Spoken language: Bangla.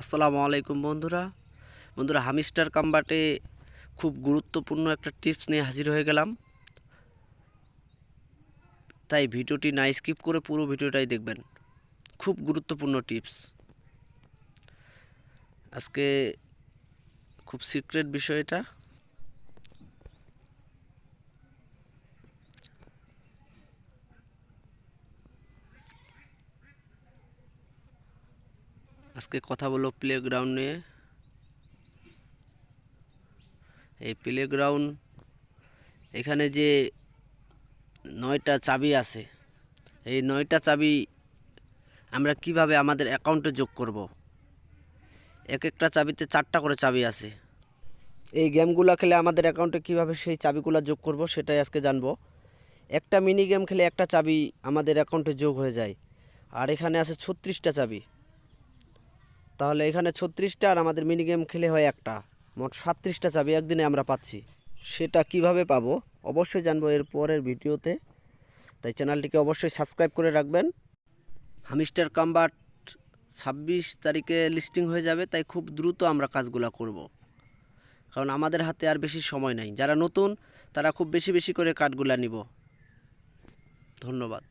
আসসালামু আলাইকুম বন্ধুরা হামিস্টার কাম্বাটে খুব গুরুত্বপূর্ণ একটা টিপস নিয়ে হাজির হয়ে গেলাম। তাই ভিডিওটি না স্কিপ করে পুরো ভিডিওটাই দেখবেন। খুব গুরুত্বপূর্ণ টিপস। আজকে খুব সিক্রেট বিষয় এটা। আজকে কথা বলবো প্লেগ্রাউন্ড নিয়ে। এই প্লেগ্রাউন্ড, এখানে যে 9টা চাবি আছে, এই 9টা চাবি আমরা কিভাবে আমাদের অ্যাকাউন্টে যোগ করব। এক একটা চাবিতে 4টা করে চাবি আছে। এই গেমগুলো খেলে আমাদের অ্যাকাউন্টে কিভাবে সেই চাবিগুলো যোগ করব সেটাই আজকে জানবো। একটা মিনি গেম খেলে একটা চাবি আমাদের অ্যাকাউন্টে যোগ হয়ে যায়। আর এখানে আছে 36টা চাবি। তাহলে এখানে 36টা আর আমাদের মিনি গেম খেলে হয় একটা, মোট 37টা চাবি একদিনে আমরা পাচ্ছি। সেটা কিভাবে পাবো অবশ্যই জানবো এর পরের ভিডিওতে। তাই চ্যানেলটিকে অবশ্যই সাবস্ক্রাইব করে রাখবেন। হামিস্টার কাম্বাট 26 তারিখে লিস্টিং হয়ে যাবে, তাই খুব দ্রুত আমরা কাজগুলো করব। কারণ আমাদের হাতে আর বেশি সময় নাই। যারা নতুন তারা খুব বেশি বেশি করে কার্ডগুলো নিব। ধন্যবাদ।